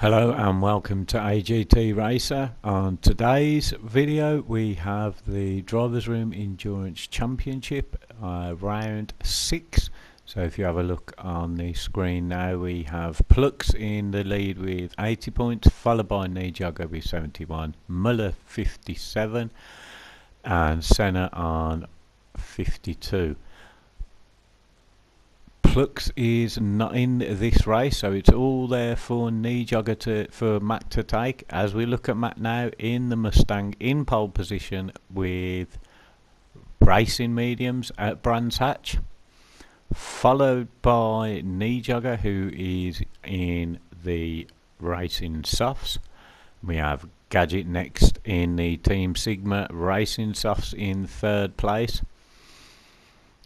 Hello and welcome to AGT Racer. On today's video we have the Drivers Room Endurance Championship round 6. So if you have a look on the screen now, we have Plux in the lead with 80 points, followed by Nijogger with 71, Muller 57 and Senna on 52. Plux is not in this race, so it's all there for for Matt to take. As we look at Matt now in the Mustang in pole position with racing mediums at Brands Hatch, followed by Nijogger, who is in the racing softs. We have Gadget next in the Team Sigma racing softs in 3rd place.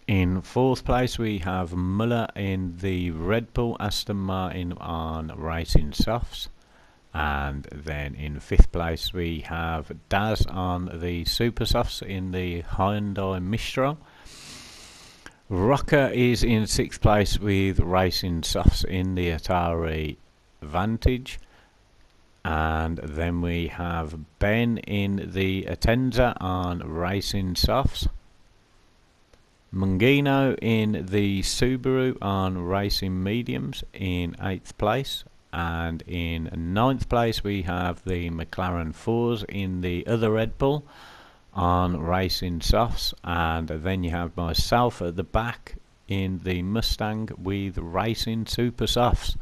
In 4th place we have Muller in the Red Bull Aston Martin on racing softs, and then in 5th place we have Daz on the super softs in the Hyundai Mistral. Rocker is in 6th place with racing softs in the Atari Vantage, and then we have Ben in the Atenza on racing softs. Mungino in the Subaru on racing mediums in 8th place, and in 9th place we have the McLaren 4s in the other Red Bull on racing softs, and then you have myself at the back in the Mustang with racing super softs.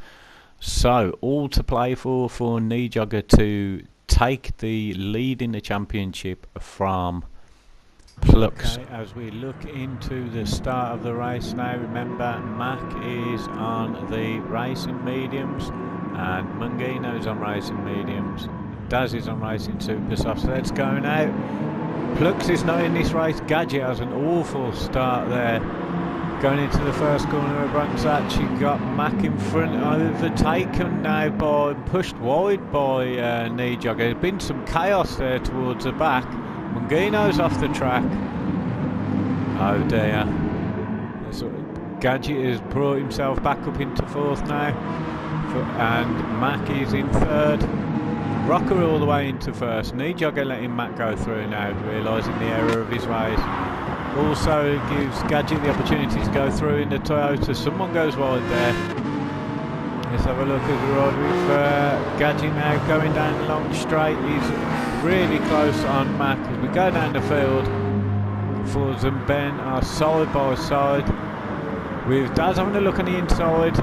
So all to play for Nijogger to take the lead in the championship from Plux. Okay, as we look into the start of the race now, remember Mac is on the racing mediums and Mungino's on racing mediums, Daz is on racing super softs. So let's go now. Plux is not in this race. Gadget has an awful start there. Going into the first corner of Brands Hatch, you got Mac in front, overtaken now by, pushed wide by Nijogger. There's been some chaos there towards the back. Mungino's off the track. Oh dear. Gadget has brought himself back up into 4th now. And Mac is in 3rd. Rocker all the way into 1st. Nijogger letting Mac go through now, realising the error of his ways. Also gives Gadget the opportunity to go through in the Toyota. Someone goes wide there. Let's have a look as we ride with Gadget now going down the long straight. He's really close on Mac as we go down the field. Fords and Ben are side by side with Daz having a look on the inside.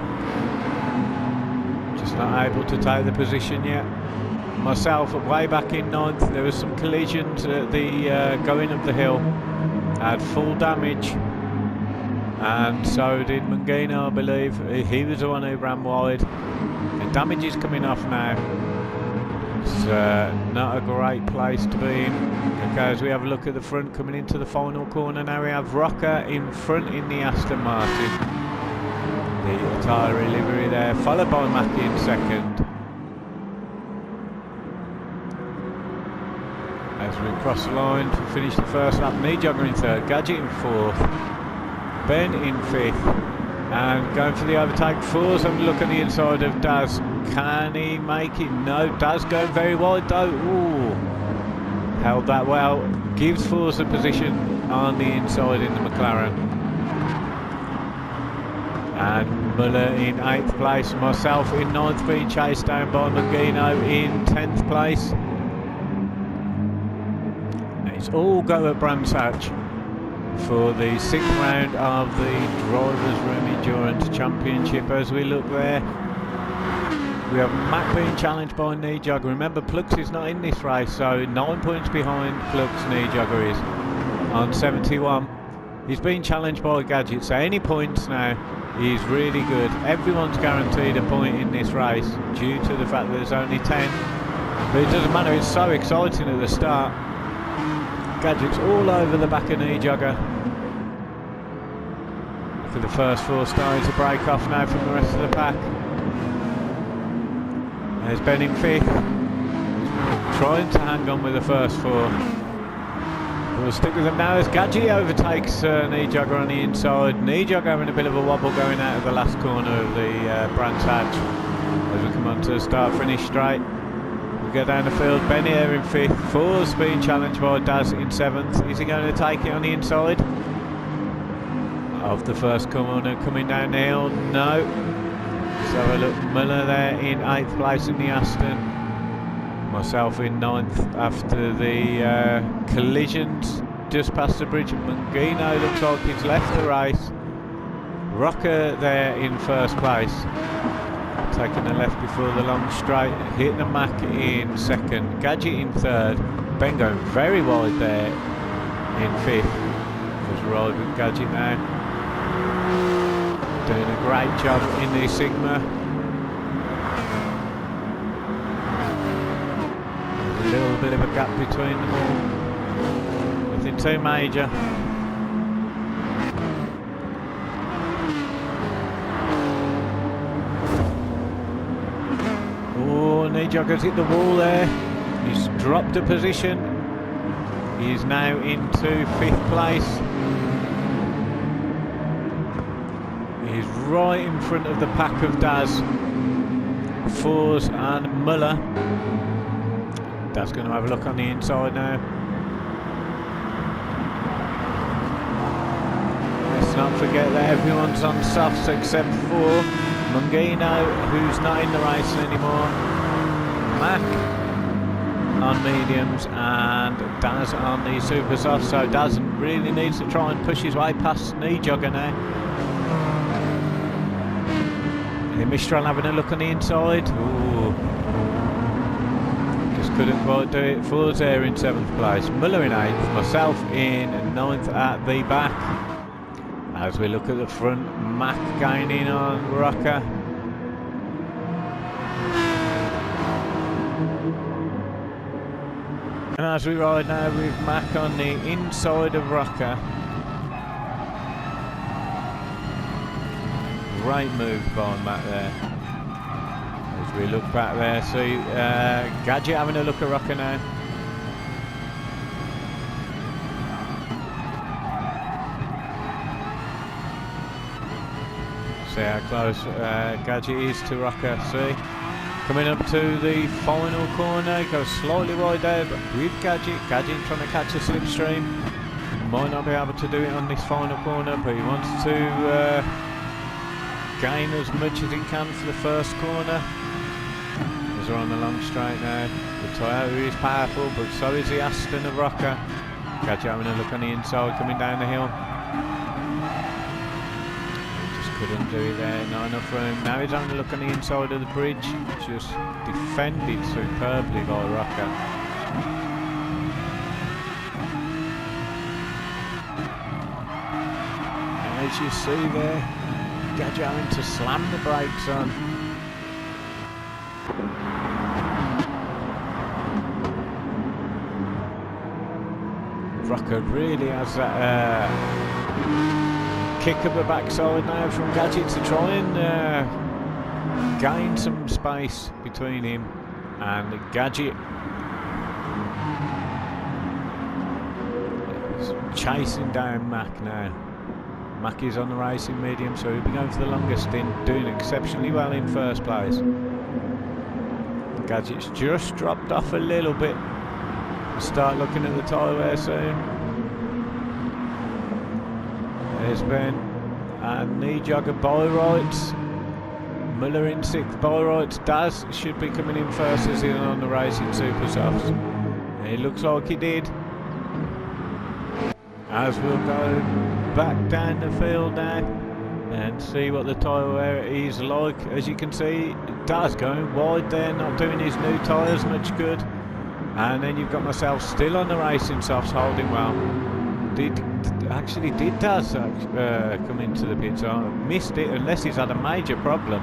Just not able to take the position yet. Myself way back in 9th. There was some collisions at the going up the hill. Had full damage, and so did Mungino, I believe. He was the one who ran wide. The damage is coming off now. It's not a great place to be in. Okay, as we have a look at the front coming into the final corner now, we have Rocker in front in the Aston Martin. The Atari livery there, followed by Mackie in 2nd. As we cross the line to finish the first lap, Nijogger in 3rd, Gadget in 4th, Ben in 5th, and going for the overtake. 4's having a look at the inside of Daz. Can he make it? No, Daz going very wide though. Ooh, held that well. Gives 4's a position on the inside in the McLaren. And Muller in 8th place. Myself in 9th, being chased down by Mungino in 10th place. It's all go at Brands Hatch for the 6th round of the Drivers Room Endurance Championship. As we look there, we have Mac being challenged by Nijogger. Remember, Plux is not in this race, so 9 points behind Plux. Nijogger is on 71. He's being challenged by Gadget, so any points now is really good. Everyone's guaranteed a point in this race due to the fact that there's only 10. But it doesn't matter, it's so exciting at the start. Gadget's all over the back of Nijogger. For the first 4 starting to break off now from the rest of the pack. There's Ben in 5th. He's trying to hang on with the first 4. We'll stick with them now as Gadget overtakes Nijogger on the inside. Nijogger having a bit of a wobble going out of the last corner of the Brands Hatch. As we come on to start finish straight. We go down the field, Benny there in 5th, 4's being challenged by Daz in 7th. Is he going to take it on the inside of the first corner coming down the hill? No. Let's have a look. Muller there in 8th place in the Aston. Myself in 9th after the collisions just past the bridge. Mangino looks like he's left the race. Rocker there in 1st place, taking the left before the long straight. Hit the Mac in 2nd, Gadget in 3rd. Ben going very wide there in 5th. Just ride with Gadget now. Doing a great job in the Sigma. There's a little bit of a gap between them all. Nothing too major. Jogger's hit the wall there. He's dropped a position. He is now into 5th place. He's right in front of the pack of Daz, Fours and Muller. Daz going to have a look on the inside now. Let's not forget that everyone's on softs except for Mangino, who's not in the race anymore. Mac on mediums and Daz on the super soft, so Daz really needs to try and push his way past Knee Jogger now. Mistral having a look on the inside. Ooh. Just couldn't quite do it. Fours there in 7th place, Muller in 8th, myself in 9th at the back. As we look at the front, Mac gaining on Rocker. And as we ride now with Mac on the inside of Rocker. Great move by Mac there. As we look back there, see Gadget having a look at Rocker now. See how close Gadget is to Rocker, see? Coming up to the final corner, goes slightly wide there, but with Gadget trying to catch a slipstream. Might not be able to do it on this final corner, but he wants to gain as much as he can for the first corner. As we're on the long straight now, the Toyota is powerful, but so is the Aston of Rocker. Gadget having a look on the inside, coming down the hill. Couldn't do it there, not enough room. Now he's having a look on the inside of the bridge. Just defended superbly by Rocker. And as you see there, Gadget having to slam the brakes on. Rocker really has that kick up the backside now from Gadget to try and gain some space between him and Gadget. He's chasing down Mac now. Mac is on the racing medium, so he'll be going for the longest stint, doing exceptionally well in 1st place. Gadget's just dropped off a little bit. We'll start looking at the tyre wear soon. There's Ben and Knee Jogger by rights. Muller in 6th by rights. Daz should be coming in first as he's on the racing super softs. It looks like he did. As we'll go back down the field now and see what the tyre wear is like. As you can see, Daz going wide there, not doing his new tyres much good. And then you've got myself still on the racing softs, holding well. Did Daz come into the pits? I missed it, unless he's had a major problem.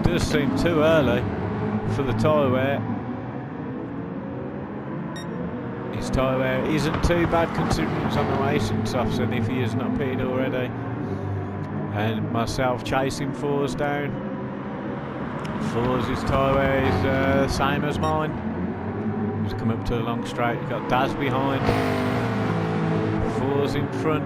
Does seem too early for the tyre wear. His tyre wear isn't too bad considering he's on the racing softs, and if he is not pitted already. And myself chasing Fours down. Fours' tyre wear is the same as mine. He's come up to the long straight. You've got Daz behind. Fours in front.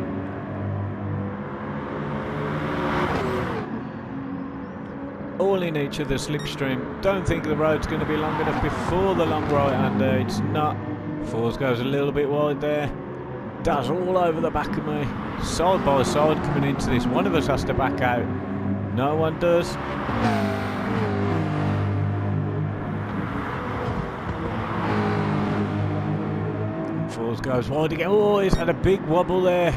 All pulling each other slipstream. Don't think the road's going to be long enough before the long right-hander. It's not. Fours goes a little bit wide there. Does all over the back of me. Side by side coming into this. One of us has to back out. No one does. Fours goes wide again. Oh, he's had a big wobble there.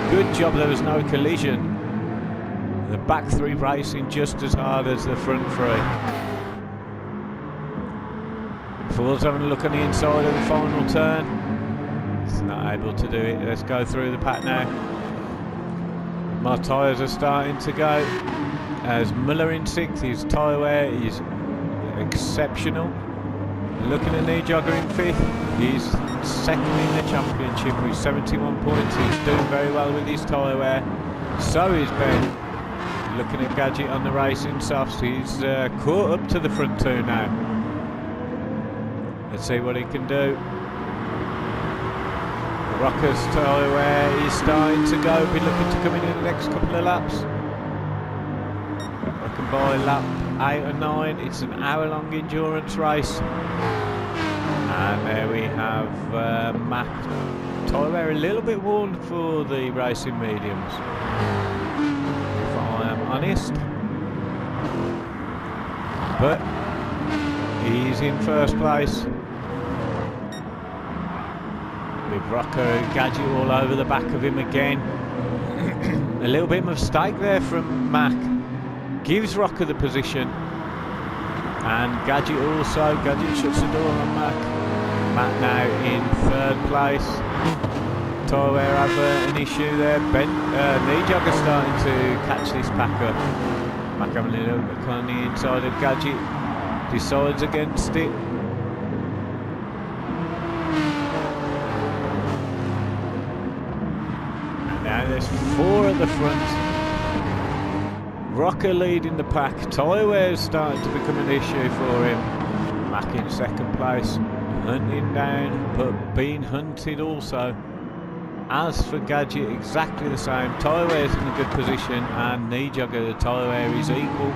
Good job there was no collision. The back three racing just as hard as the front three. Fours having a look on the inside of the final turn. It's not able to do it. Let's go through the pack now. My tyres are starting to go. As Muller in sixth, his tyre wear is exceptional. Looking at Nijogger in fifth, he's second in the championship with 71 points. He's doing very well with his tyre wear. So is Ben. Looking at Gadget on the racing softs, he's caught up to the front two now. Let's see what he can do. Rocker's tyre wear is starting to go. Be looking to come in the next couple of laps. I reckon by lap 8 or 9, it's an hour-long endurance race. And there we have Mac. Tyre wear a little bit worn for the racing mediums, if I am honest. But he's in first place. With Rocker and Gadget all over the back of him again. A little bit of a mistake there from Mac. Gives Rocker the position. And Gadget also. Gadget shuts the door on Mac. Mac now in third place. Tyre wear have an issue there. Nijogger starting to catch this pack up. Mac having a little look on the inside of Gadget. Decides against it. Now there's four at the front. Rocker leading the pack. Tyre wear's starting to become an issue for him. Mac in second place. Hunting down, but being hunted also. As for Gadget, exactly the same. Tyre wear's in a good position, and Nijogger, the tyre wear is equal.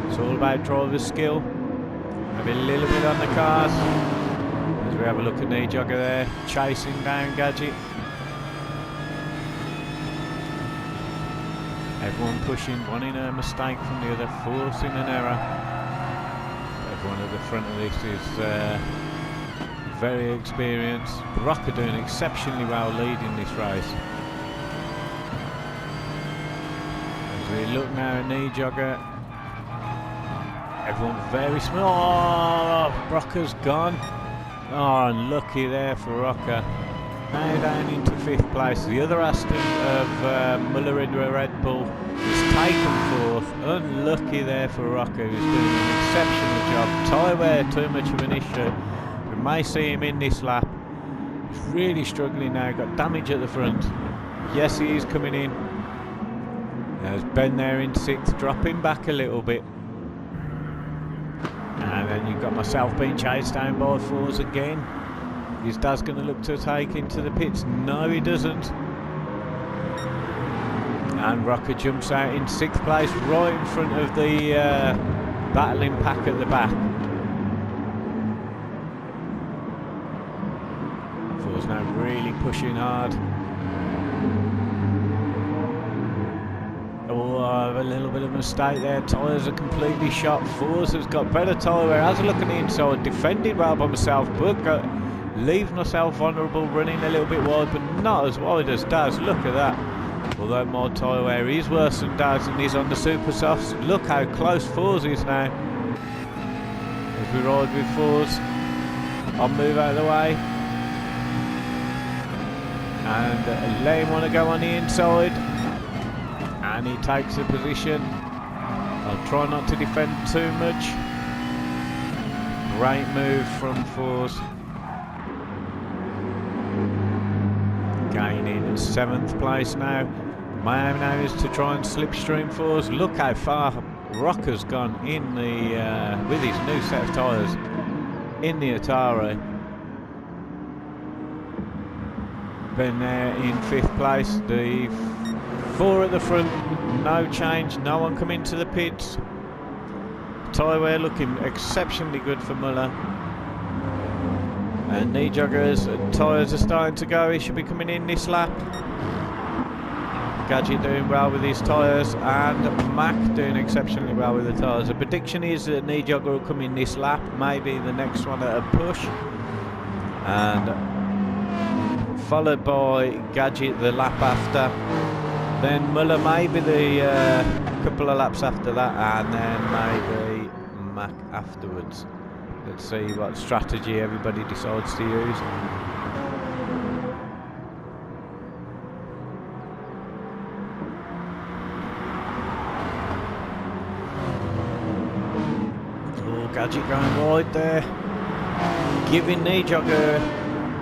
It's all about driver skill. Maybe a little bit on the cars. As we have a look at Nijogger there, chasing down Gadget. Everyone pushing, one in a mistake from the other, forcing an error. Everyone at the front of this is very experienced. Rocker doing exceptionally well leading this race. As we look now at Nijogger, everyone very small. Oh, Rocker's gone. Oh, unlucky there for Rocker. Now down into fifth place. The other Aston of Muller in the Red Bull is taken fourth. Unlucky there for Rocker, who's doing an exceptional job. Tyre wear too much of an issue. We may see him in this lap. He's really struggling now. Got damage at the front. Yes, he is coming in. There's Ben there in sixth, dropping back a little bit. And then you've got myself being chased down by fours again. His dad's going to look to take into the pits. No, he doesn't. And Rocker jumps out in sixth place, right in front of the battling pack at the back. Fours now really pushing hard. Oh, a little bit of a mistake there. Tyres are completely shot. Fours has got better tyre wear. Has a look at the inside. Defended well by myself, but leaves myself vulnerable, running a little bit wide, but not as wide as Daz. Look at that. Although my tyre wear is worse than Daz and he's on the super softs. Look how close Fours is now. As we ride with Fours, I'll move out of the way and let him want to go on the inside, and he takes the position. I'll try not to defend too much. Great move from Fours. Gaining seventh place now. My aim now is to try and slipstream Fours. Look how far Rocker's gone in the with his new set of tyres in the Atari. Ben there in fifth place. The four at the front, no change, no one come into the pits. tyre wear looking exceptionally good for Muller. And knee joggers, tyres are starting to go. He should be coming in this lap. Gadget doing well with his tyres, and Mac doing exceptionally well with the tyres. The prediction is that knee jogger will come in this lap, maybe the next one at a push, and followed by Gadget the lap after. Then Muller maybe the couple of laps after that, and then maybe Mac afterwards. Let's see what strategy everybody decides to use. Oh, Gadget going wide there. Giving knee jogger.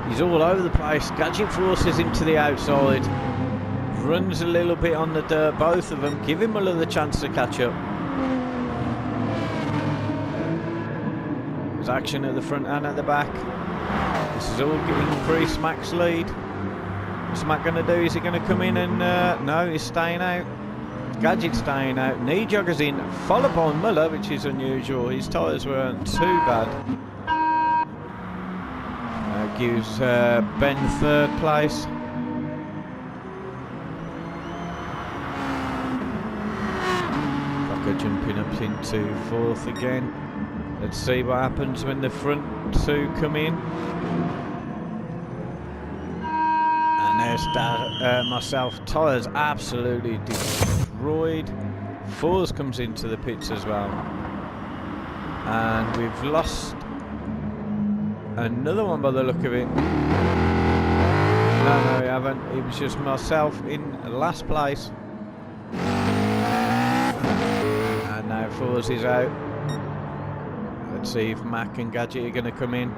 He's all over the place. Gadget forces him to the outside. Runs a little bit on the dirt, both of them. Giving Muller the chance to catch up. There's action at the front and at the back. This is all increase Mac's lead. What's Mac going to do? Is he going to come in and... no, he's staying out. Gadget staying out. Knee jogger's in, followed by Muller, which is unusual. His tyres weren't too bad. Gives Ben third place. Cocker jumping up into fourth again. Let's see what happens when the front two come in. And there's myself. Tyres absolutely destroyed. Fours comes into the pits as well. And we've lost another one by the look of it. No, we haven't. It was just myself in last place. And now Fours is out. Let's see if Mac and Gadget are going to come in.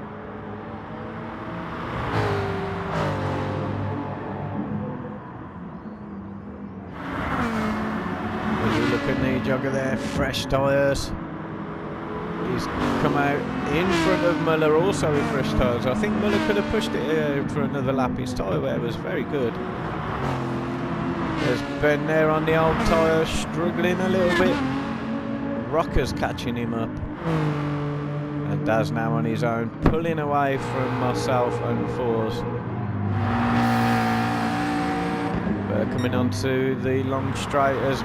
As we look at knee jogger there, fresh tyres. He's come out in front of Muller also with fresh tyres. I think Muller could have pushed it for another lap. His tyre wear was very good. There's Ben there on the old tyre, struggling a little bit. Rocker's catching him up. And Daz now on his own, pulling away from myself and Fours. But coming onto the long straight as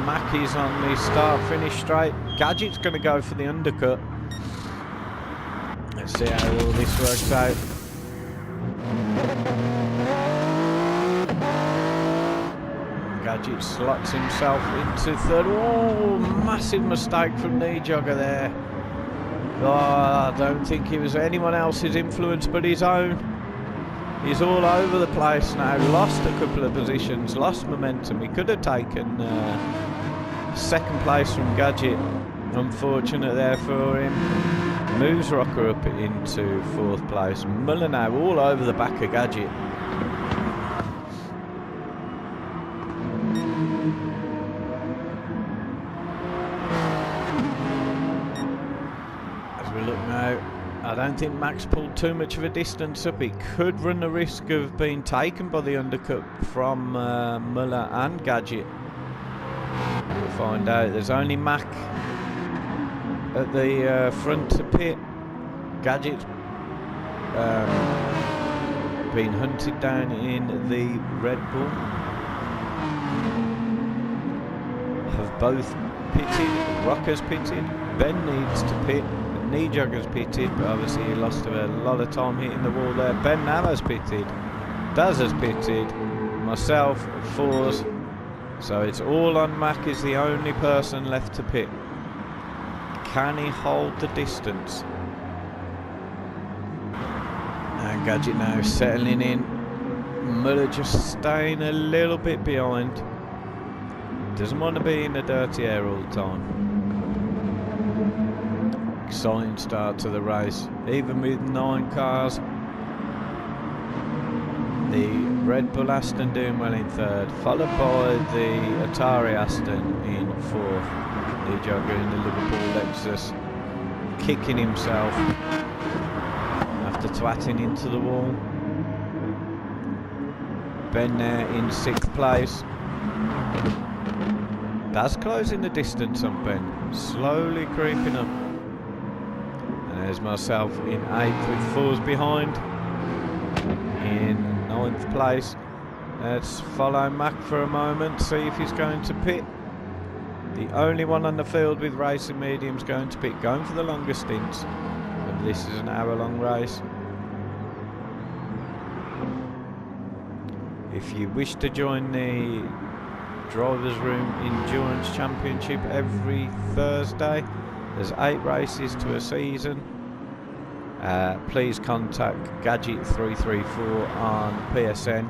Mackie's on the start-finish straight. Gadget's going to go for the undercut. Let's see how all this works out. Gadget slots himself into third. Oh, massive mistake from knee jogger there. Oh, I don't think it was anyone else's influence but his own. He's all over the place now. Lost a couple of positions, lost momentum. He could have taken second place from Gadget. Unfortunate there for him. Moves Rocker up into fourth place. Muller now all over the back of Gadget. I don't think Max pulled too much of a distance up. He could run the risk of being taken by the undercut from Muller and Gadget. We'll find out. There's only Mac at the front to pit. Gadget's been hunted down in the Red Bull. Have both pitted. Rocker's pitted. Ben needs to pit. Knee jogger's pitted, but obviously he lost a lot of time hitting the wall there. Ben now has pitted. Daz has pitted. Myself, Fours. So it's all on Mac is the only person left to pit. Can he hold the distance? And Gadget now settling in. Muller just staying a little bit behind. Doesn't want to be in the dirty air all the time. Exciting start to the race, even with 9 cars. The Red Bull Aston doing well in third, followed by the Atari Aston in fourth. The jogger in the Liverpool Lexus kicking himself after twatting into the wall. Ben there in 6th place. That's closing the distance on Ben, slowly creeping up. And there's myself in 8th with 4s behind. In 9th place. Let's follow Mac for a moment, see if he's going to pit. The only one on the field with racing mediums going to pit, going for the longest stints. And this is an hour-long race. If you wish to join the Drivers Room Endurance Championship every Thursday, there's 8 races to a season. Please contact Gadget334 on PSN.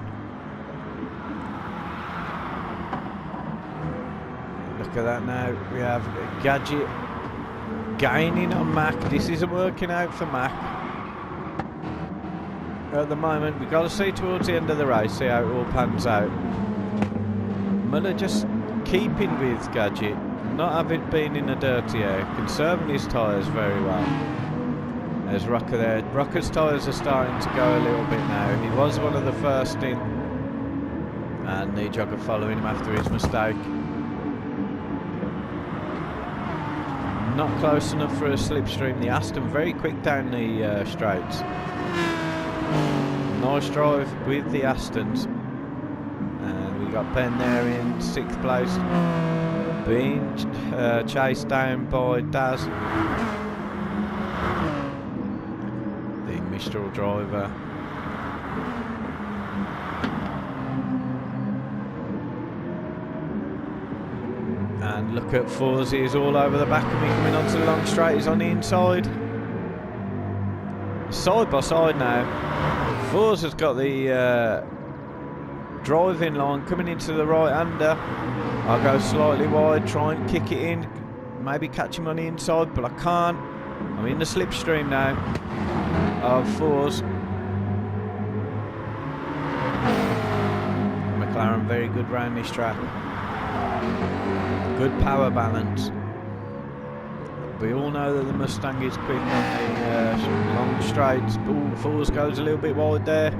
Look at that now, we have Gadget gaining on Mac. This isn't working out for Mac at the moment. We've got to see towards the end of the race, see how it all pans out. Muller just keeping with Gadget, not having been in a dirty air, conserving his tyres very well. There's Rocker there. Rocker's tyres are starting to go a little bit now. He was one of the first in, and the jogger following him after his mistake. Not close enough for a slipstream. The Aston very quick down the straights. Nice drive with the Astons. And we got Ben there in 6th place, being chased down by Daz, the Mistral driver. And look at Forzy, he's all over the back of me, coming onto the long straight. He's on the inside. Side by side now. Fours has got the driving line coming into the right-hander. I'll go slightly wide, try and kick it in, maybe catch him on the inside, but I can't. I'm in the slipstream now of Fours. McLaren very good round this track. Good power balance. We all know that the Mustang is quick on the long straights. Ooh, Fours goes a little bit wide there.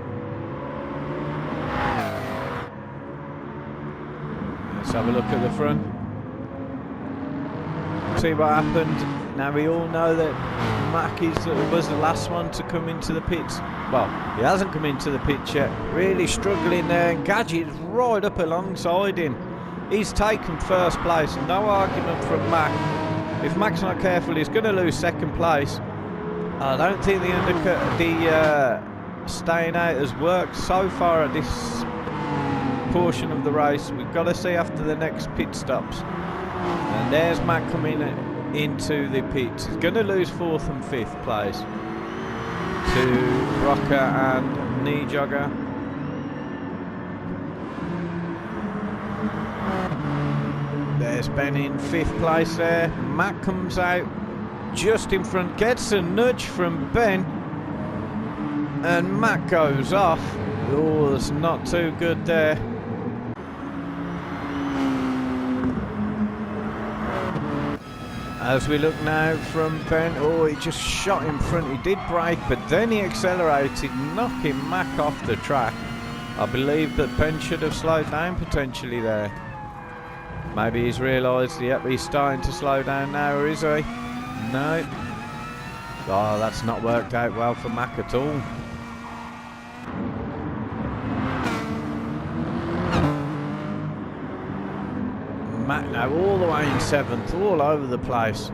Let's have a look at the front. See what happened. Now we all know that Mac was the last one to come into the pits. Well, he hasn't come into the pit yet. Really struggling there, and Gadget's right up alongside him. He's taken first place, no argument from Mac. If Mac's not careful, he's going to lose 2nd place. I don't think the staying out has worked so far at this portion of the race. We've got to see after the next pit stops. And there's Mac coming into the pits. He's going to lose 4th and 5th place to Rocker and Knee Jogger. There's Ben in 5th place there. Mac comes out just in front, gets a nudge from Ben, and Mac goes off. Oh, that's not too good there. As we look now from Ben, oh, he just shot in front. He did brake, but then he accelerated, knocking Mac off the track. I believe that Ben should have slowed down potentially there. Maybe he's realised, yep, he's starting to slow down now, or is he? No. Oh, that's not worked out well for Mac at all. Mac now all the way in 7th, all over the place.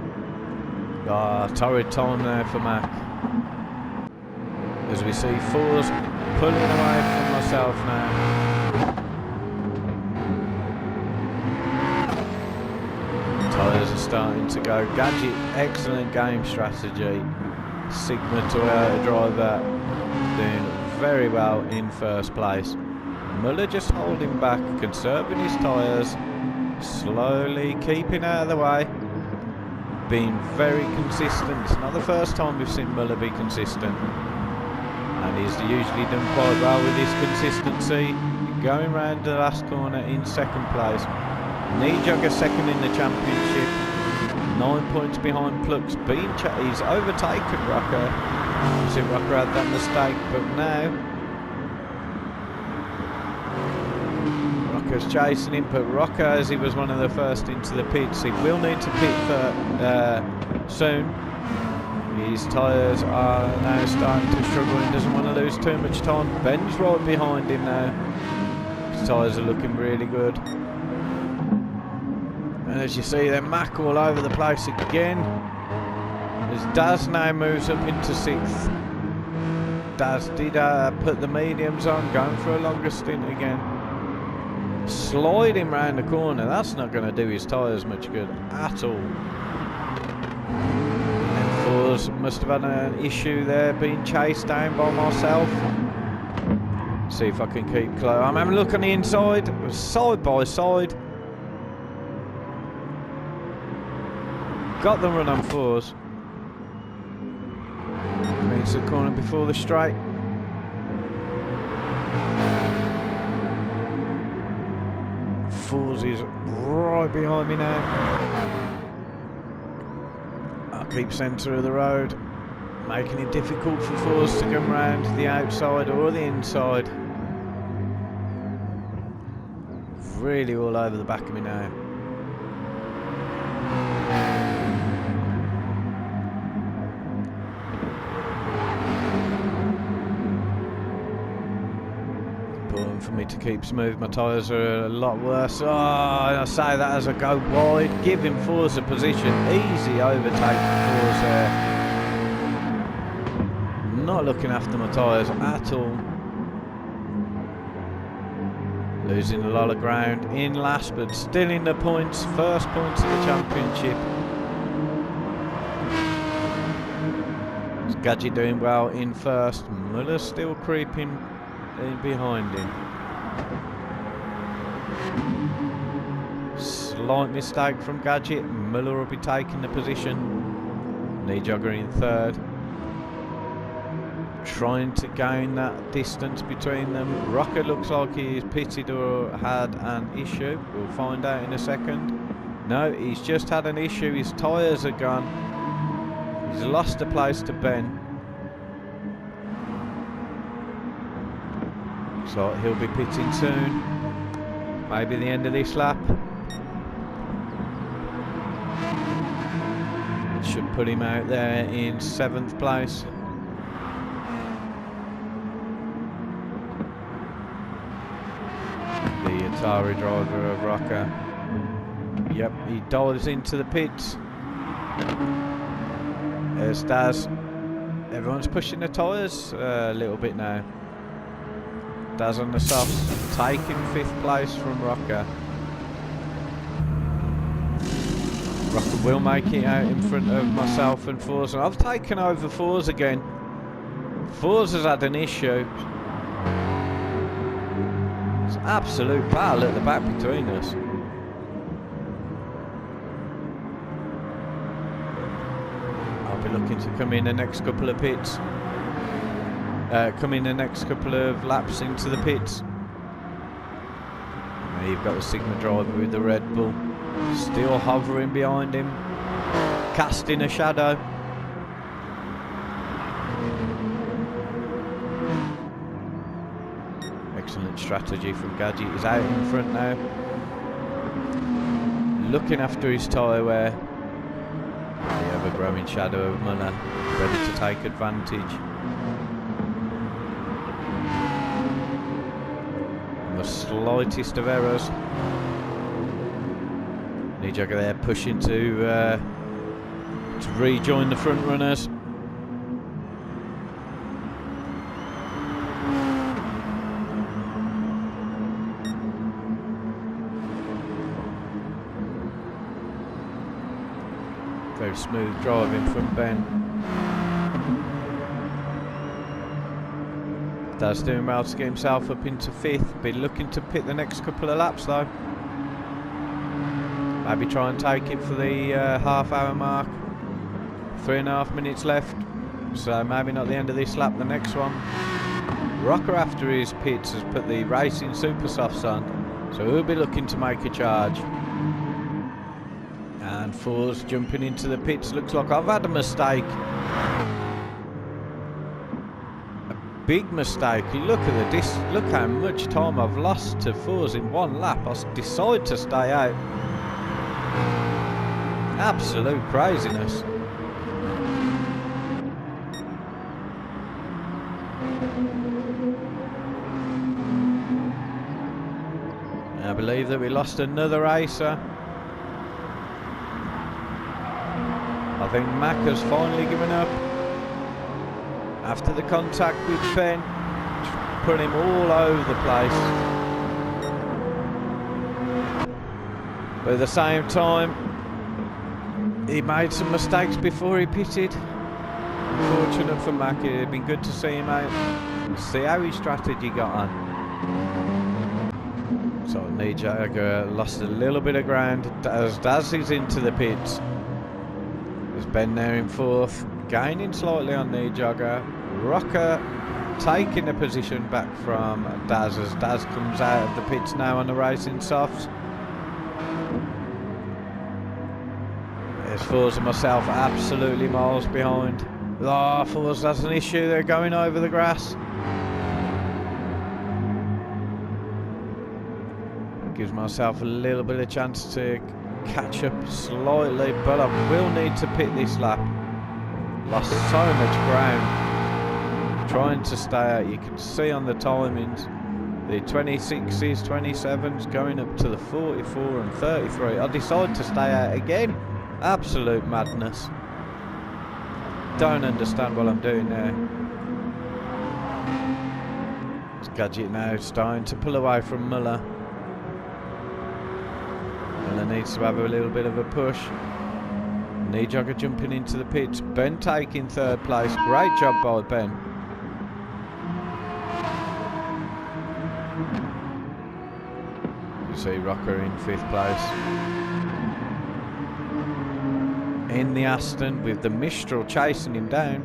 Oh, torrid time there for Mac. As we see Fours pulling away from myself now. Tyres are starting to go. Gadget, excellent game strategy. Sigma Toyota driver doing very well in 1st place. Muller just holding back, conserving his tyres, slowly keeping out of the way, being very consistent. It's not the first time we've seen Muller be consistent, and he's usually done quite well with his consistency. Going round the last corner in 2nd place. Knee Jogger 2nd in the championship, 9 points behind Plux. He's overtaken Rocker. See, Rocker had that mistake, but now Rocker's chasing him, but Rocker, as he was one of the first into the pits, he will need to pit soon. His tyres are now starting to struggle and doesn't want to lose too much time. Ben's right behind him now. His tyres are looking really good. And as you see, they're Mac all over the place again. As Daz now moves up into 6th. Daz did put the mediums on, going for a longer stint again. Sliding round the corner, that's not going to do his tyres much good at all. And Fours must have had an issue there, being chased down by myself. See if I can keep close. I'm having a look on the inside, side by side. Got the run on Fours. Means the corner before the straight. Fours is right behind me now. I'll keep centre of the road, making it difficult for Fours to come round the outside or the inside. Really all over the back of me now. For me to keep smooth, my tyres are a lot worse. Oh, I say that as I go wide, giving Fours a position, easy overtake for Fours there. Not looking after my tyres at all. Losing a lot of ground in last, but still in the points, first points of the championship. Gadget doing well in first, Muller still creeping in behind him. Slight mistake from Gadget. Muller will be taking the position. Jogger in third. Trying to gain that distance between them. Rocker looks like he's pitted or had an issue. We'll find out in a second. No, he's just had an issue. His tyres are gone. He's lost a place to Ben. Looks like he'll be pitting soon. Maybe the end of this lap. It should put him out there in 7th place. The Atari driver of Rocker. Yep, he dives into the pits. There's Daz. Everyone's pushing the tyres a little bit now. Daz on the softs, taking 5th place from Rocker. Rocker will make it out in front of myself and Fours. I've taken over Fours again. Fours has had an issue. It's an absolute battle at the back between us. I'll be looking to come in the next couple of pits. Come in the next couple of laps into the pits. Now you've got the Sigma driver with the Red Bull, still hovering behind him, casting a shadow. Excellent strategy from Gadget. He's out in front now, looking after his tyre wear. The ever-growing shadow of Muller, ready to take advantage. The slightest of errors. Jogger there pushing to rejoin the front runners. Very smooth driving from Ben. Daz doing well to get himself up into 5th. Be looking to pit the next couple of laps though. Maybe try and take it for the half-hour mark. 3.5 minutes left. So maybe not the end of this lap, the next one. Rocker, after his pits, has put the Racing Super Softs on. So he'll be looking to make a charge. And Fours jumping into the pits. Looks like I've had a mistake. big mistake. You look at look how much time I've lost to fours in one lap. I decide to stay out. Absolute craziness. I believe that we lost another racer. I think Mac has finally given up after the contact with Ben, put him all over the place. But at the same time, he made some mistakes before he pitted. Unfortunate for Mac, it'd been good to see him out. See how his strategy got on. So Nijaga lost a little bit of ground as Daz is into the pits. There's Ben there in fourth, gaining slightly on Nijaga. Rocker taking the position back from Daz as Daz comes out of the pits now on the racing softs. There's Fours and myself absolutely miles behind. Oh, Fours has an issue, they're going over the grass. Gives myself a little bit of chance to catch up slightly, but I will need to pit this lap. Lost so much ground trying to stay out. You can see on the timings the 26s, 27s going up to the 44 and 33. I decided to stay out again. Absolute madness. Don't understand what I'm doing there. It's Gadget now starting to pull away from Muller. Muller needs to have a little bit of a push. Nijaga jumping into the pits. Ben taking third place. Great job by Ben. You see Rocker in fifth place. In the Aston with the Mistral chasing him down.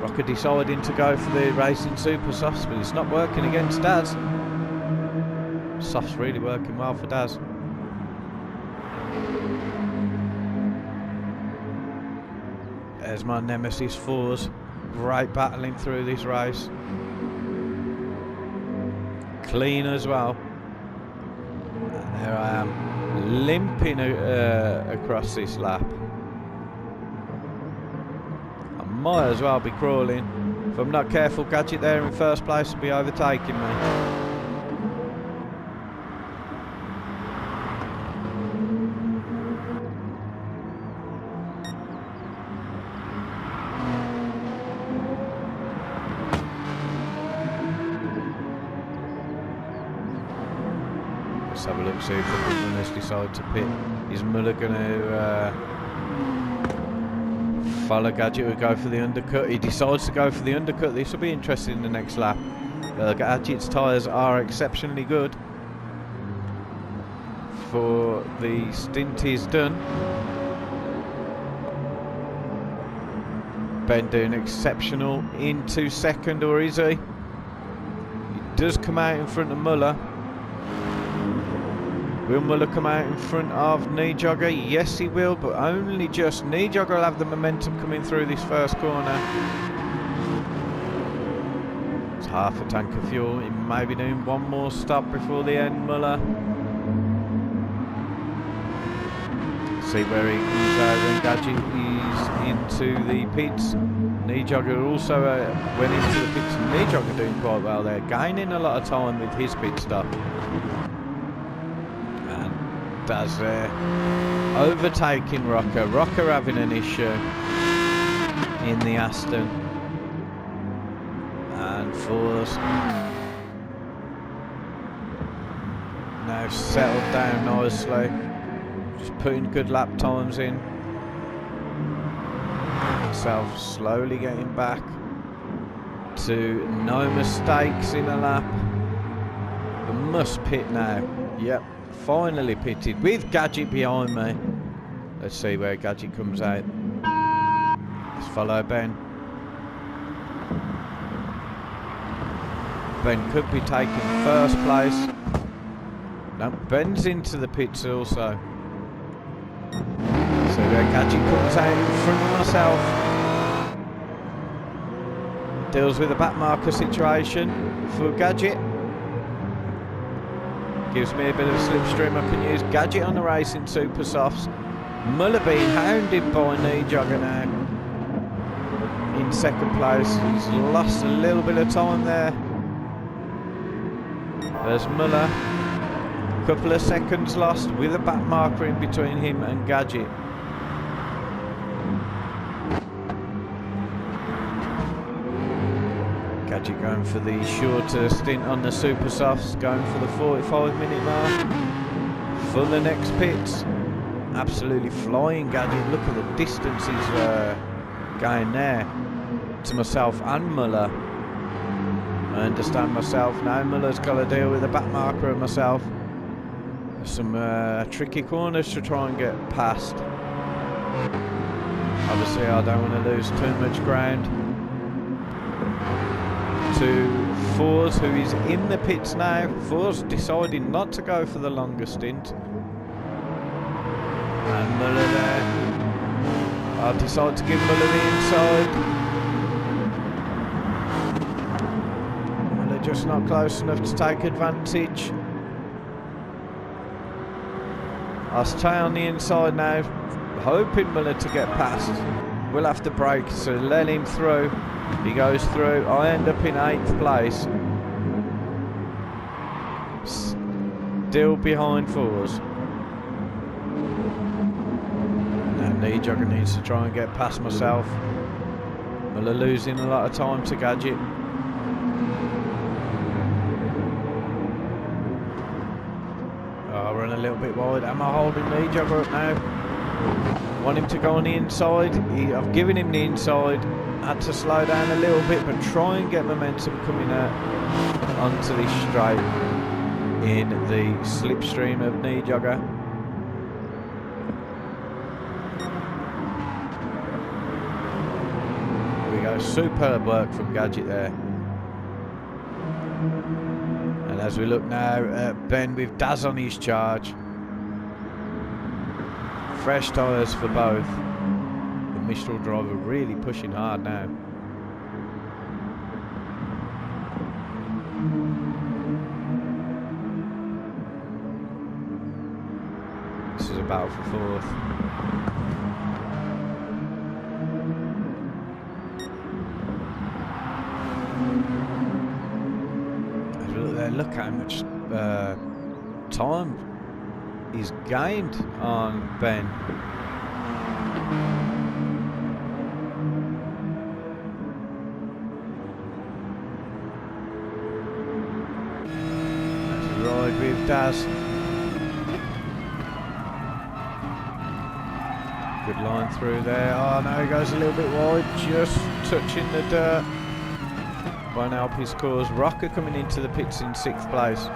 Rocker deciding to go for the Racing Super Softs, but it's not working against Daz. Soft's really working well for Daz. There's my nemesis Fours. Great battling through this race. Clean as well. And there I am, limping across this lap. I might as well be crawling. If I'm not careful, Gadget there in first place will be overtaking me. Let's have a look, see if the runners decide to pit. Is Muller going to follow Gadget or go for the undercut? He decides to go for the undercut. This will be interesting in the next lap. Gadget's tyres are exceptionally good for the stint he's done. Ben doing exceptional into second, or is he? He does come out in front of Muller. Will Muller come out in front of Nijaga? Yes, he will, but only just. Nijaga will have the momentum coming through this first corner. It's half a tank of fuel. He may be doing one more stop before the end, Muller. See where he comes out when Gadget is into the pits. Nijaga also went into the pits. Nijaga doing quite well there, gaining a lot of time with his pit stop. Daz there, overtaking Rocker. Rocker having an issue in the Aston. And Fours now settled down nicely. Just putting good lap times in. Himself slowly getting back to no mistakes in a lap. But must pit now. Yep. Finally pitted with Gadget behind me. Let's see where Gadget comes out. Let's follow Ben. Ben could be taking first place. No, Ben's into the pits also. So where Gadget comes out in front of myself. Deals with the back marker situation for Gadget. Gives me a bit of a slipstream I can use. Gadget on the racing super softs. Muller being hounded by Knee Jogger now. In second place. He's lost a little bit of time there. There's Muller. A couple of seconds lost with a back marker in between him and Gadget. Gadget going for the shorter stint on the super softs, going for the 45-minute mark for the next pits. Absolutely flying Gadget. Look at the distance he's going there to myself and Muller. I understand myself now. Muller's got to deal with the back marker and myself. Some tricky corners to try and get past. Obviously I don't want to lose too much ground to Fours, who is in the pits now. Fours deciding not to go for the longer stint. And Muller there. I'll decide to give Muller the inside. Muller just not close enough to take advantage. I'll stay on the inside now, hoping Muller to get past. We'll have to brake, so let him through. He goes through. I end up in 8th place. Still behind Fours. Now Knee Jogger needs to try and get past myself. Muller losing a lot of time to Gadget. A little bit wide. Am I holding Knee Jogger up now? Want him to go on the inside. I've given him the inside. Had to slow down a little bit, but try and get momentum coming out onto this straight in the slipstream of Knee Jogger. Here we go. Superb work from Gadget there. And as we look now at Ben with Daz on his charge. Fresh tyres for both. The Mistral driver really pushing hard now. This is a battle for 4th. Look how much time he's gained on Ben. That's a ride with Daz. Good line through there. Oh no, he goes a little bit wide, just touching the dirt. Won't help his cause. Rocker coming into the pits in 6th place.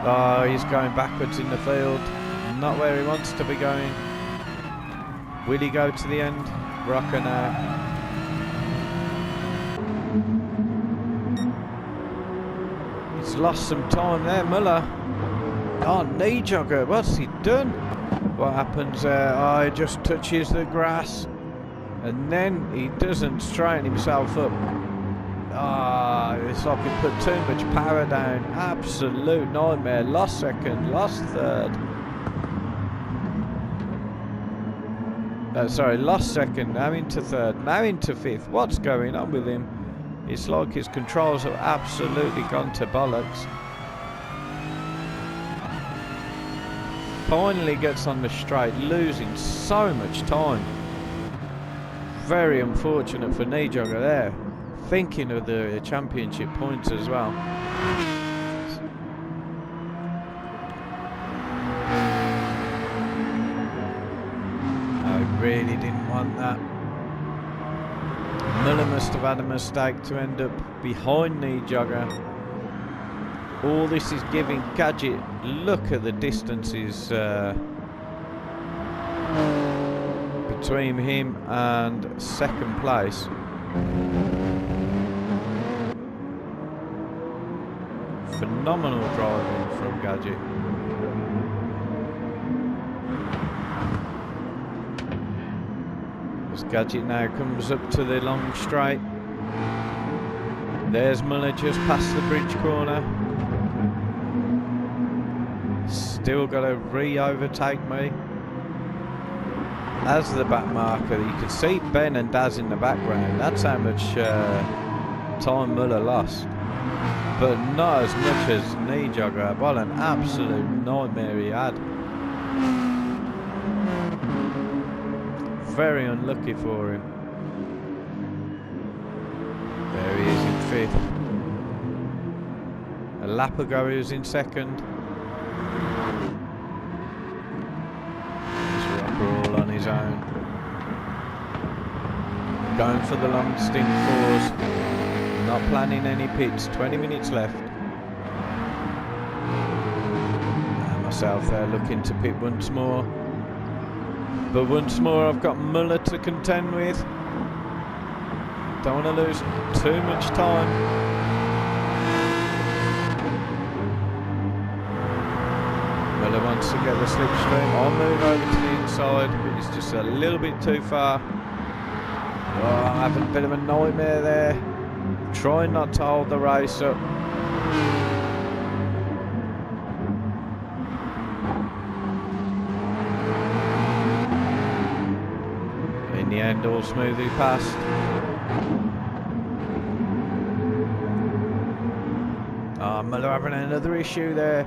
Oh, he's going backwards in the field. Not where he wants to be going. Will he go to the end? Rocker now. He's lost some time there, Muller. Oh, Knee Jogger, what's he done? What happens there? Oh, he just touches the grass. And then he doesn't straighten himself up. Ah, it's like he put too much power down. Absolute nightmare. Lost 2nd, lost 3rd. Sorry, lost 2nd, now into 3rd, now into 5th. What's going on with him? It's like his controls have absolutely gone to bollocks. Finally gets on the straight, losing so much time. Very unfortunate for Knee Jogger there. Thinking of the championship points as well. I really didn't want that. Muller must have had a mistake to end up behind Knee Jogger. All this is giving Gadget. Look at the distances between him and 2nd place. Phenomenal driving from Gadget. As Gadget now comes up to the long straight. There's Muller just past the bridge corner. Still got to re-overtake me. As the back marker, you can see Ben and Daz in the background. That's how much time Muller lost. But not as much as knee jogger. What an absolute nightmare he had. Very unlucky for him. There he is in 5th. A lap ago he was in 2nd. This Rocker all on his own. Going for the long stint 4s. Not planning any pits. 20 minutes left. And myself there looking to pit once more. But once more I've got Muller to contend with. Don't want to lose too much time. Muller wants to get the slipstream. I'll move over to the inside, but it's just a little bit too far. Oh, I'm having a bit of a nightmare there. Trying not to hold the race up. In the end, all smoothly passed. Oh, Muller having another issue there.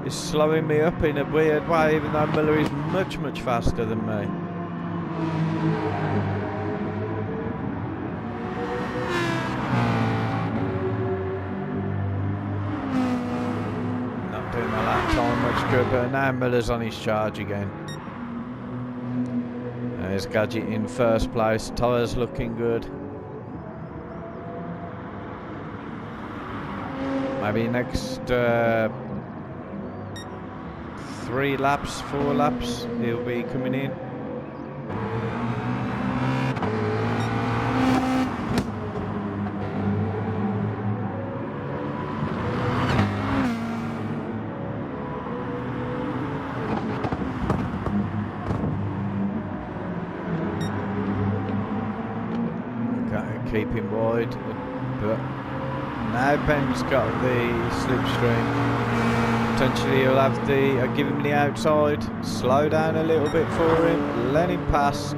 He's slowing me up in a weird way, even though Muller is much, much faster than me. Not doing my lap time much good, but now Muller's on his charge again. There's Gadget in 1st place, tyres looking good. Maybe next 3 laps, 4 laps, he'll be coming in. Keep him wide, but now Ben's got the slipstream. Potentially he'll have the, give him the outside, slow down a little bit for him, let him pass.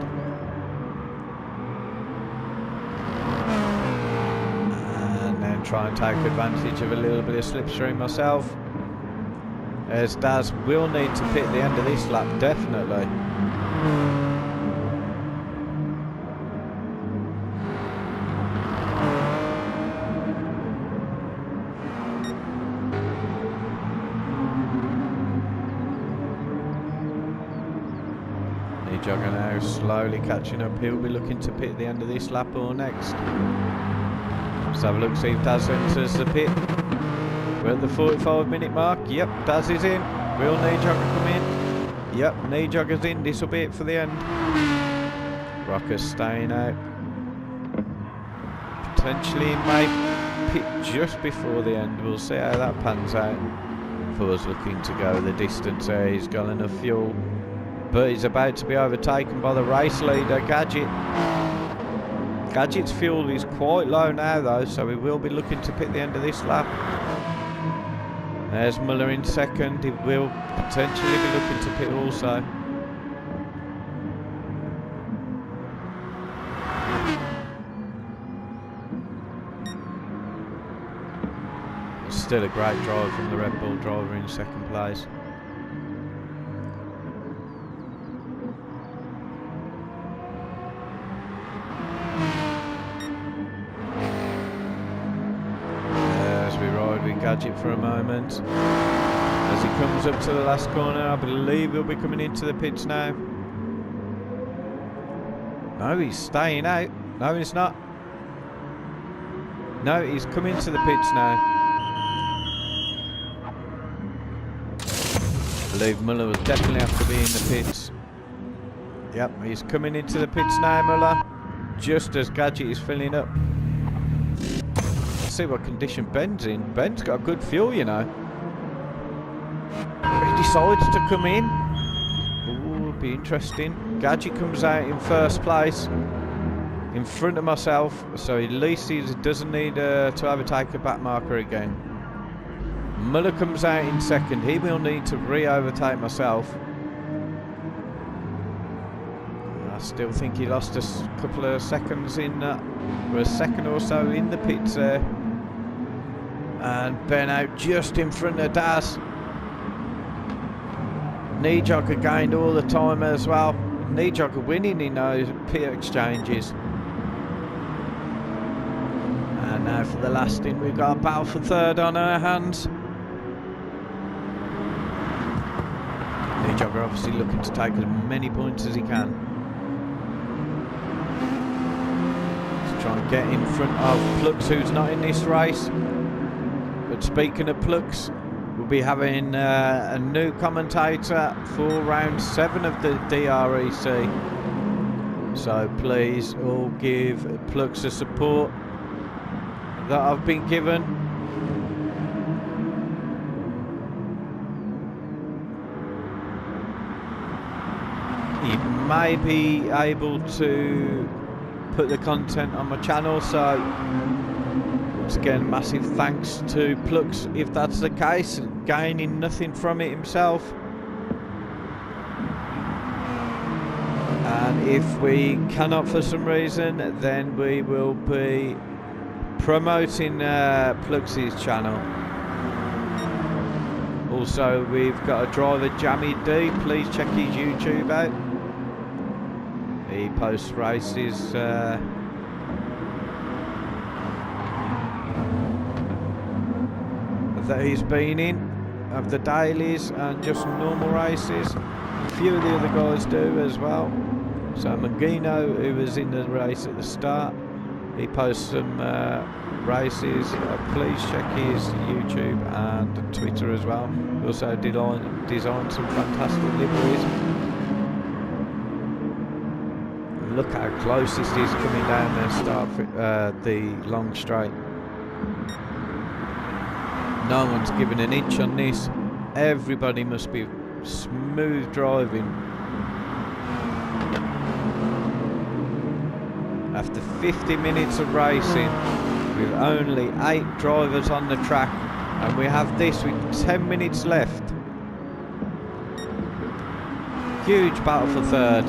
And then try and take advantage of a little bit of slipstream myself. As Daz will need to pit the end of this lap, definitely. Jogger now slowly catching up. He'll be looking to pit at the end of this lap or next. Let's have a look, see if Daz enters the pit. We're at the 45-minute mark. Yep, Daz is in. Will knee jogger come in? Yep, knee jogger's in. This will be it for the end. Rocker's staying out. Potentially he may pit just before the end. We'll see how that pans out. Thor's looking to go the distance there. He's got enough fuel. But he's about to be overtaken by the race leader, Gadget. Gadget's fuel is quite low now though, so he will be looking to pit the end of this lap. There's Muller in 2nd. He will potentially be looking to pit also. Still a great drive from the Red Bull driver in 2nd place. Gadget for a moment. As he comes up to the last corner, I believe he'll be coming into the pits now. No, he's staying out. No, he's not. No, he's coming to the pits now. I believe Muller will definitely have to be in the pits. Yep, he's coming into the pits now, Muller. Just as Gadget is filling up. See what condition Ben's in. Ben's got good fuel, you know. He decides to come in. Ooh, it'll be interesting. Gadget comes out in 1st place. in front of myself, so at least he doesn't need to overtake a back marker again. Muller comes out in second. He will need to re-overtake myself. I still think he lost a couple of seconds in or a second or so in the pits there. And Ben out just in front of Daz. Knee-jogger gained all the time as well. Knee-jogger winning in those pit exchanges. And now for the last in, we've got a battle for third on our hands. Knee-jogger obviously looking to take as many points as he can. Let's try and get in front of Plux, who's not in this race. But speaking of Plux, we'll be having a new commentator for round 7 of the DREC. So please all give Plux the support that I've been given. He may be able to put the content on my channel, so once again, massive thanks to Plux if that's the case, gaining nothing from it himself. And if we cannot for some reason, then we will be promoting Plux's channel. Also, we've got a driver, Jammy D. Please check his YouTube out. He posts races that he's been in, of the dailies and just normal races. A few of the other guys do as well. So Magino, who was in the race at the start, he posts some races. Please check his YouTube and Twitter as well. He also designed some fantastic liveries. Look how close this is coming down the start for, the long straight. No one's given an inch on this. Everybody must be smooth driving. After 50 minutes of racing, with only 8 drivers on the track, and we have this with 10 minutes left. Huge battle for third.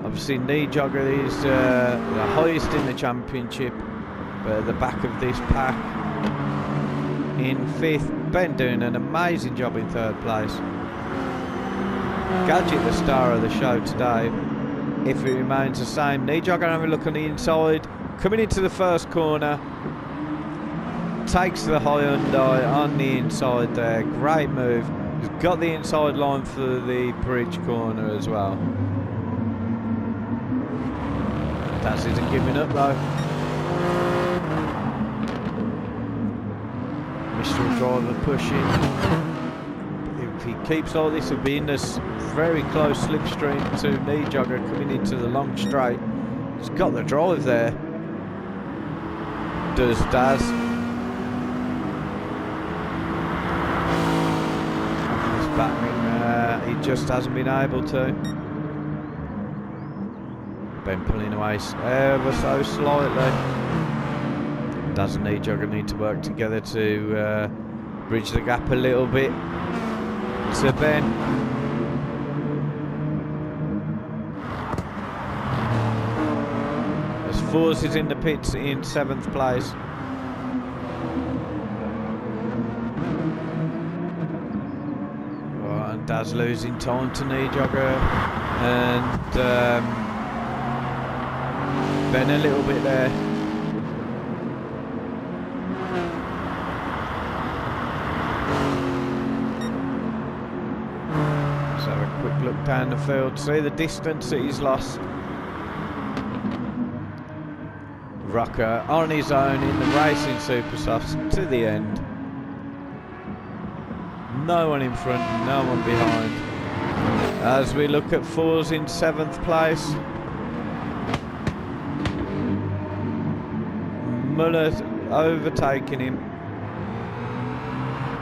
Obviously, Knee-jogger is the highest in the championship, but at the back of this pack, in 5th, Ben doing an amazing job in 3rd place. Gadget, the star of the show today. If it remains the same, Knee-jogger having a look on the inside, coming into the first corner, takes the Hyundai on the inside there. Great move. He's got the inside line for the bridge corner as well. Daz isn't giving up though. Mr. Driver pushing. If he keeps like this, he'll be in this very close slipstream to Knee-jogger coming into the long straight. He's got the drive there. Does Daz. He's battering, he just hasn't been able to. Ben pulling away ever so slightly. Daz and Knee-jogger need to work together to bridge the gap a little bit to Ben. As Force is in the pits in 7th place. Oh, and Daz losing time to Knee-jogger, and Ben a little bit there. Let's have a quick look down the field, see the distance that he's lost. Rocker on his own in the racing Supersofts to the end. No one in front, no one behind. As we look at Fours in 7th place. Muller overtaking him.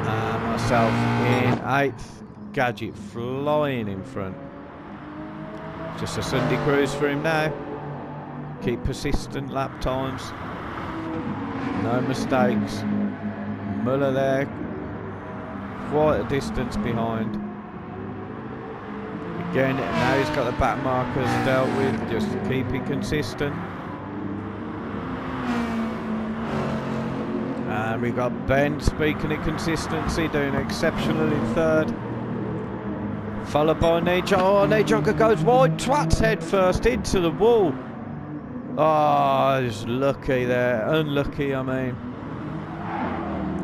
And myself in 8th. Gadget flying in front. Just a Sunday cruise for him now. Keep persistent lap times. No mistakes. Muller there, quite a distance behind. Again, now he's got the back markers dealt with, just keeping consistent. And we've got Ben, speaking of consistency, doing exceptional in third. Followed by Nijogger. Oh, Nijogger goes wide, twats head first into the wall. Oh, he's lucky there, unlucky I mean.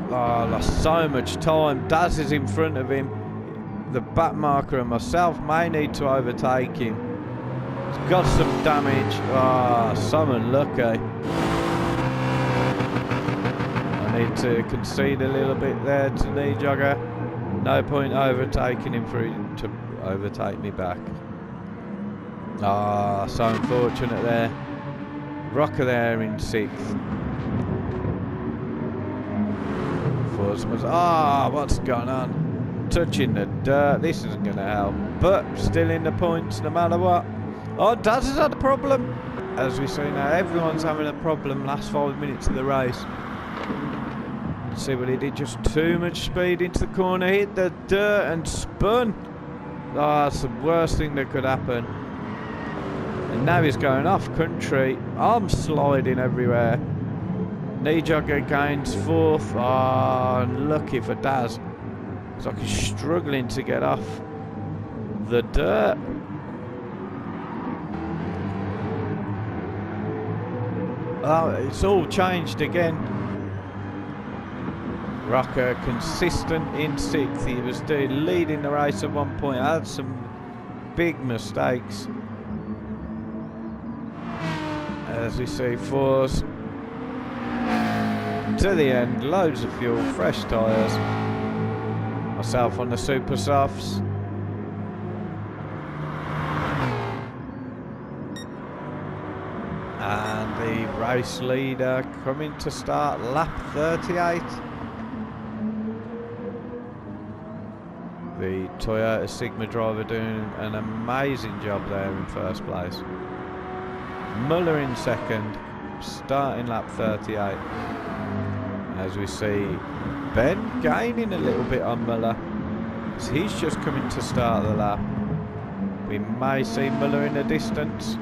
Oh, lost so much time. Daz is in front of him. The back marker and myself may need to overtake him. He's got some damage. Oh, so unlucky. I need to concede a little bit there to Nijogger. No point overtaking him for him to overtake me back. Ah, so unfortunate there. Rocker there in 6th. Ah, what's going on? Touching the dirt. This isn't going to help. But still in the points no matter what. Oh, Daz has had a problem. As we see now, everyone's having a problem last 5 minutes of the race. See what he did, just too much speed into the corner, hit the dirt and spun. Oh, that's the worst thing that could happen. And now he's going off country. I'm sliding everywhere. Nijogger gains 4th. Oh, unlucky for Daz. It's like he's struggling to get off the dirt. Oh, it's all changed again. Rocker consistent in 6th. He was leading the race at one point. Had some big mistakes. As we see, 4s to the end. Loads of fuel, fresh tyres. Myself on the super softs. And the race leader coming to start lap 38. The Toyota Sigma driver doing an amazing job there in first place. Muller in 2nd, starting lap 38. As we see Ben gaining a little bit on Muller. So he's just coming to start the lap. We may see Muller in the distance.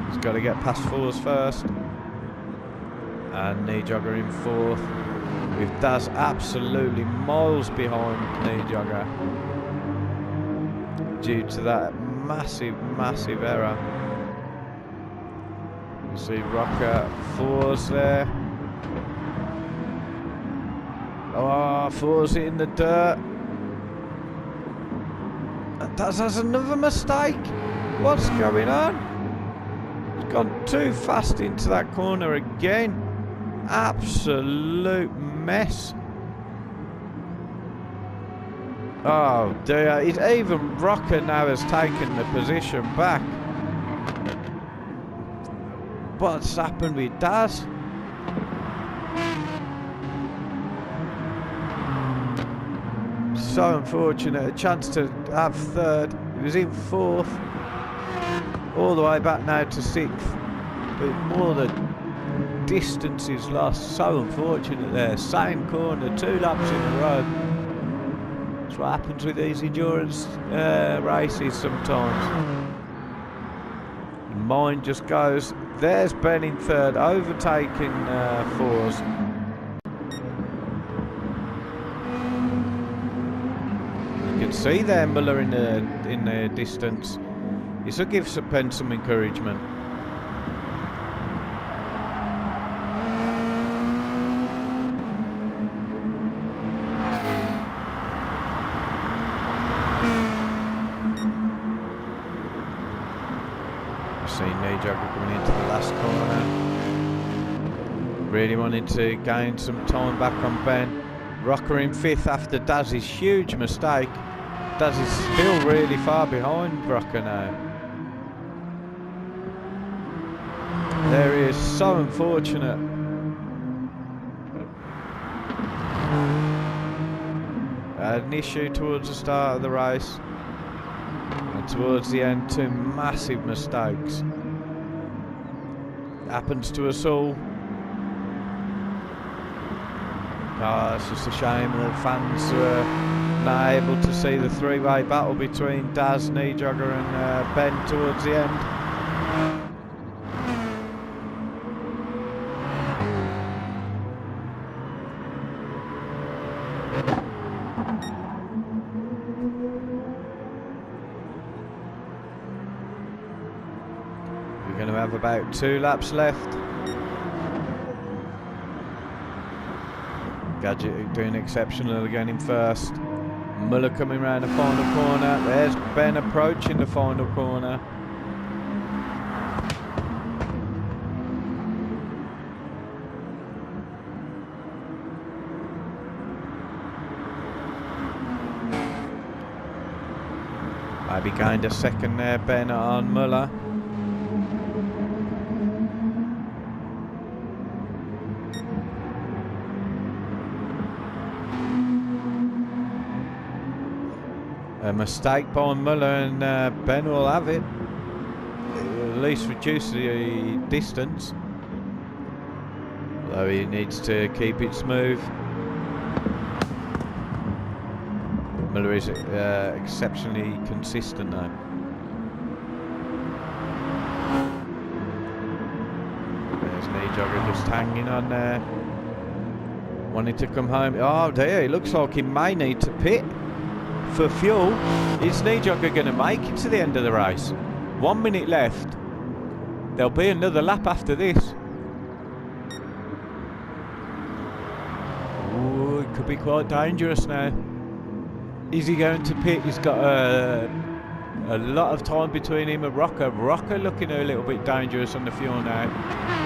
He's got to get past 4s first. And Nijogger in 4th. With Daz absolutely miles behind Nijogger. Due to that massive error. You see Rocker 4s there. Oh, 4s in the dirt. And Daz has another mistake. What's going on? He's gone too fast into that corner again. Absolute mess. Oh dear, even Rocker now has taken the position back. What's happened with Daz? So unfortunate, a chance to have 3rd. He was in 4th. All the way back now to 6th. But more the distance is lost. So unfortunate there. Same corner, 2 laps in a row. That's what happens with these endurance races sometimes. Mine just goes. There's Ben in 3rd, overtaking 4s. You can see there Muller in the distance. This will give Ben some encouragement. See Nijogger coming into the last corner. Really wanting to gain some time back on Ben. Rocker in 5th after Daz's huge mistake. Daz is still really far behind Rocker now. There he is, so unfortunate. Had an issue towards the start of the race. And And towards the end, two massive mistakes. Happens to us all. Oh, it's just a shame that fans were not able to see the three-way battle between Daz, Kneejogger and Ben towards the end. We're going to have about 2 laps left. Gadget doing exceptional again in first. Muller coming round the final corner. There's Ben approaching the final corner. Maybe gained a second there, Ben on Muller. A mistake by Muller and Ben will have it. At least reduce the distance. Although he needs to keep it smooth. Muller is exceptionally consistent though. There's Kneejogger just hanging on there. Wanting to come home. Oh dear, it looks like he may need to pit for fuel. Is Kneejogger going to make it to the end of the race? 1 minute left. There'll be another lap after this. Ooh, it could be quite dangerous now. Is he going to pit? He's got a lot of time between him and Rocker. Rocker looking a little bit dangerous on the fuel now.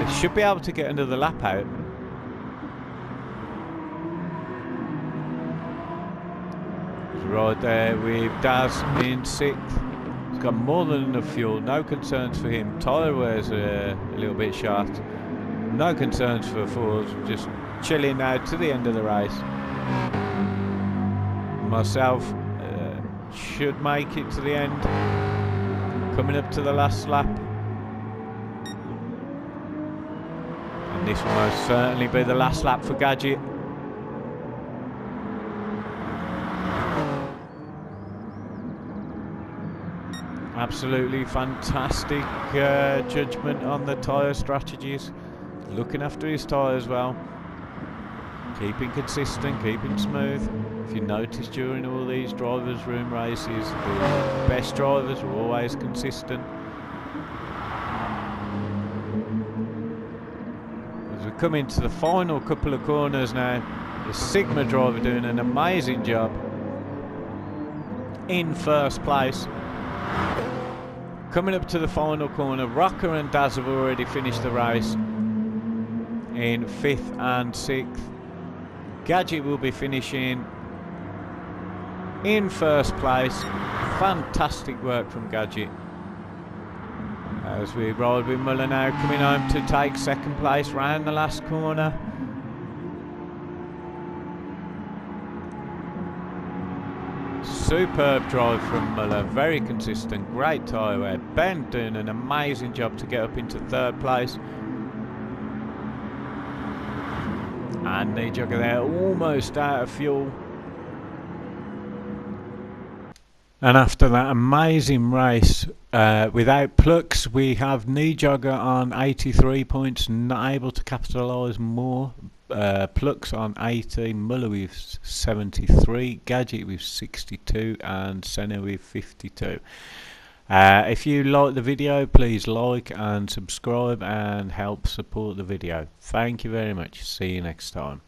They should be able to get another lap out. Right there with Daz in 6th. He's got more than enough fuel, no concerns for him. Tyre wears a little bit short. No concerns for Fours, just chilling now to the end of the race. Myself should make it to the end. Coming up to the last lap. And this will most certainly be the last lap for Gadget. Absolutely fantastic judgment on the tyre strategies. Looking after his tyre as well. Keeping consistent, keeping smooth. If you notice during all these drivers' room races, the best drivers are always consistent. As we come into the final couple of corners now, the Sigma driver doing an amazing job. In first place. Coming up to the final corner, Rocker and Daz have already finished the race in 5th and 6th. Gadget will be finishing in first place. Fantastic work from Gadget. As we ride with Muller now coming home to take 2nd place round the last corner. Superb drive from Muller, very consistent, great tyre wear. Ben doing an amazing job to get up into 3rd place. And Kneejogger there, almost out of fuel. And after that amazing race, without Plux, we have Kneejogger on 83 points, not able to capitalise more. Plux on 18, Muller with 73, Gadget with 62 and Senna with 52. If you like the video, please like and subscribe and help support the video. Thank you very much. See you next time.